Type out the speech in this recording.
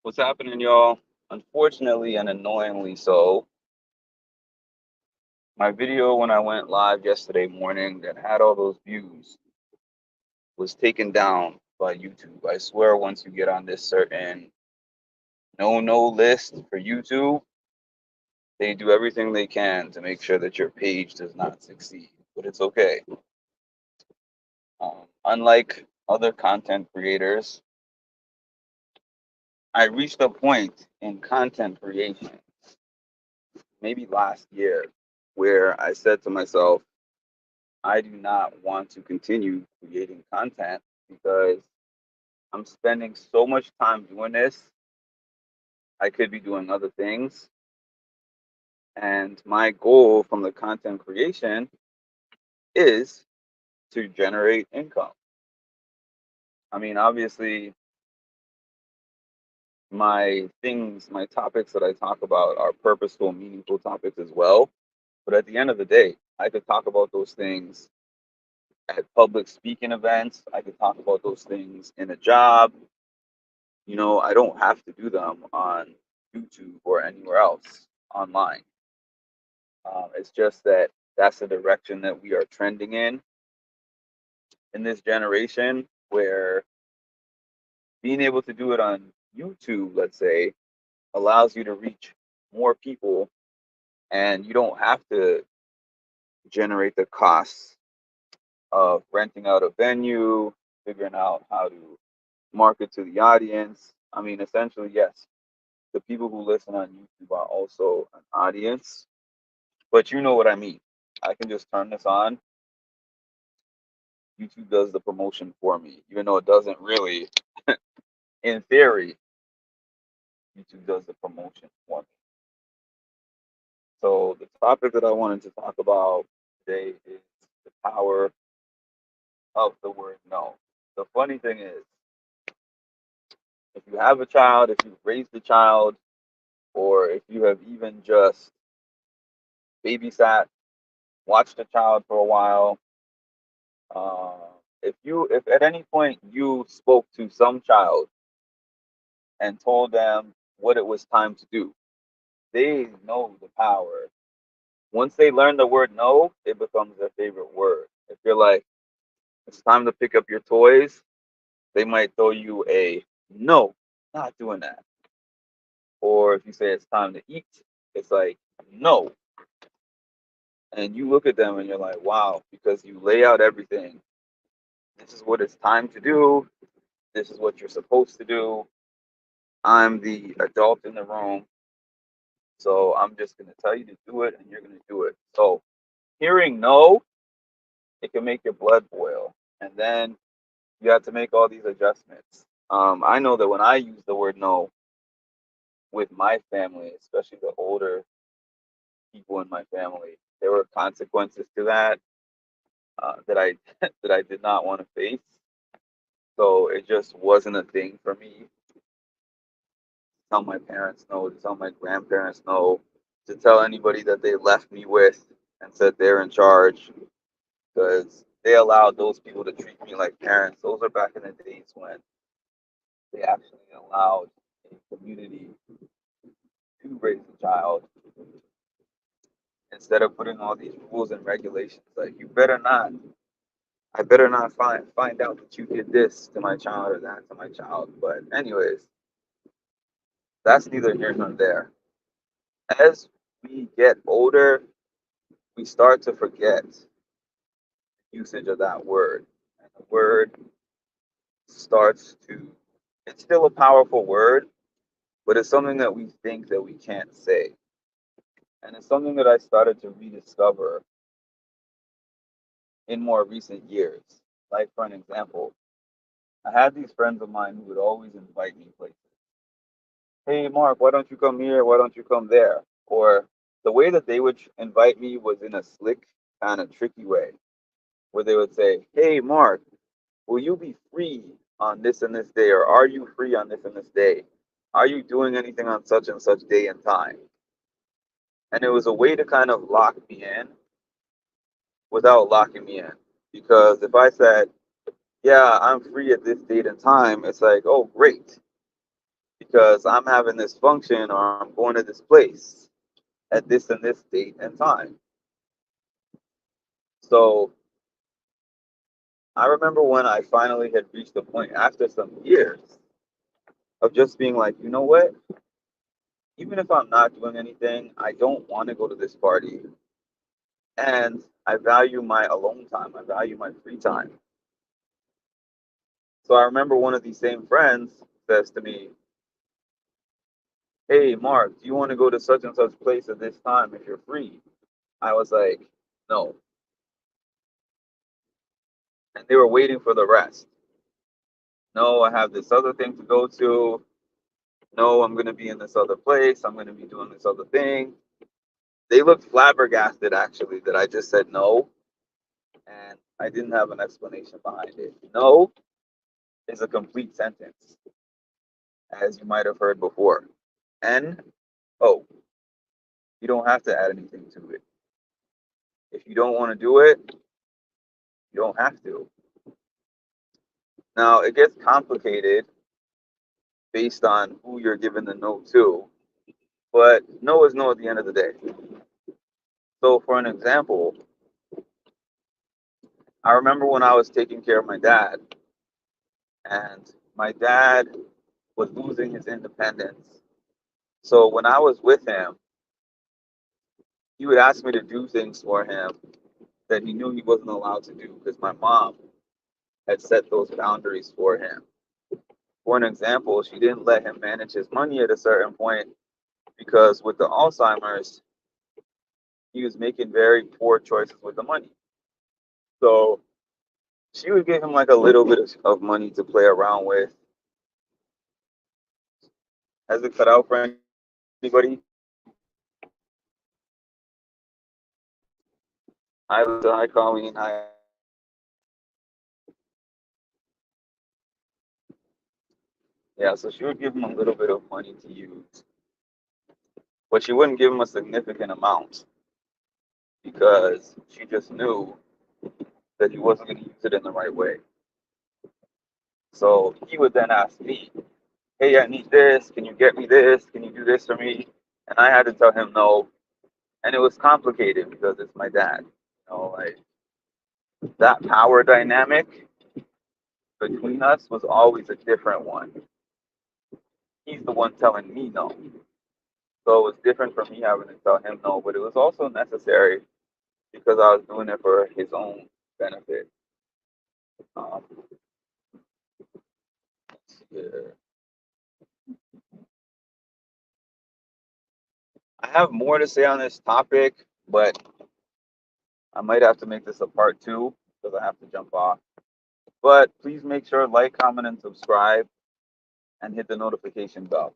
What's happening, y'all? Unfortunately and annoyingly so, my video when I went live yesterday morning that had all those views was taken down by YouTube. I swear, once you get on this certain no list for YouTube, they do everything they can to make sure that your page does not succeed. But it's okay. Unlike other content creators, I reached a point in content creation, maybe last year, where I said to myself, I do not want to continue creating content because I'm spending so much time doing this. I could be doing other things. And my goal from the content creation is to generate income. I mean, obviously, my topics that I talk about are purposeful, meaningful topics as well. But at the end of the day, I could talk about those things at public speaking events. I could talk about those things in a job. I don't have to do them on YouTube or anywhere else online. It's just that that's the direction that we are trending in this generation, where being able to do it on YouTube, let's say, allows you to reach more people, and you don't have to generate the costs of renting out a venue, figuring out how to market to the audience. I mean, essentially, yes, the people who listen on YouTube are also an audience, but you know what I mean. I can just turn this on. YouTube does the promotion for me, even though it doesn't really. In theory, YouTube does the promotion for me. So the topic that I wanted to talk about today is the power of the word no. The funny thing is, if you have a child, if you've raised a child, or if you have even just babysat, watched a child for a while, if at any point you spoke to some child and told them what it was time to do, they know the power. Once they learn the word no, it becomes their favorite word. If you're like, it's time to pick up your toys, they might throw you a no, not doing that. Or if you say it's time to eat, it's like, no. And you look at them and you're like, wow, because you lay out everything. This is what it's time to do. This is what you're supposed to do. I'm the adult in the room. So I'm just going to tell you to do it and you're going to do it. So hearing no, it can make your blood boil. And then you have to make all these adjustments. I know that when I use the word no with my family, especially the older people in my family, there were consequences to that that I that I did not want to face. So it just wasn't a thing for me. Tell my parents no, to tell my grandparents no, to tell anybody that they left me with and said they're in charge, because they allowed those people to treat me like parents. Those are back in the days when they actually allowed a community to raise a child instead of putting all these rules and regulations. Like, you better not, I better not find out that you did this to my child or that to my child. But anyways, that's neither here nor there. As we get older, we start to forget usage of that word. And the word starts to, it's still a powerful word, but it's something that we think that we can't say. And it's something that I started to rediscover in more recent years. Like, for an example, I had these friends of mine who would always invite me places. Hey, Mark, why don't you come here? Why don't you come there? Or the way that they would invite me was in a slick, kind of tricky way, where they would say, Hey, Mark, will you be free on this and this day? Or are you free on this and this day? Are you doing anything on such and such day and time? And it was a way to kind of lock me in without locking me in. Because if I said, yeah, I'm free at this date and time, it's like, oh, great. because I'm having this function or I'm going to this place at this and this date and time. So I remember when I finally had reached the point after some years of just being like, you know what? Even if I'm not doing anything, I don't want to go to this party. And I value my alone time. I value my free time. So I remember one of these same friends says to me, hey, Mark, do you want to go to such and such place at this time if you're free? I was like, no. And they were waiting for the rest. No, I have this other thing to go to. No, I'm going to be in this other place. I'm going to be doing this other thing. They looked flabbergasted, actually, that I just said no. And I didn't have an explanation behind it. No is a complete sentence, as you might have heard before. N O. You don't have to add anything to it. If you don't want to do it, you don't have to. Now, it gets complicated based on who you're giving the no to, but no is no at the end of the day. So, for an example, I remember when I was taking care of my dad, and my dad was losing his independence. So, when I was with him, he would ask me to do things for him that he knew he wasn't allowed to do because my mom had set those boundaries for him. For an example, she didn't let him manage his money at a certain point because with the Alzheimer's, he was making very poor choices with the money. So she would give him like a little bit of money to play around with. Has it cut out for anybody? Hi, Lisa. Hi, Colleen. Hi. Yeah, so she would give him a little bit of money to use, but she wouldn't give him a significant amount because she just knew that he wasn't going to use it in the right way. So he would then ask me, hey, I need this. Can you get me this? Can you do this for me? And I had to tell him no. And it was complicated because it's my dad. Like that power dynamic between us was always a different one. He's the one telling me no. So it was different from me having to tell him no, but it was also necessary because I was doing it for his own benefit. Um, yeah. I have more to say on this topic, but I might have to make this a part two because I have to jump off. But please make sure like, comment, and subscribe and hit the notification bell.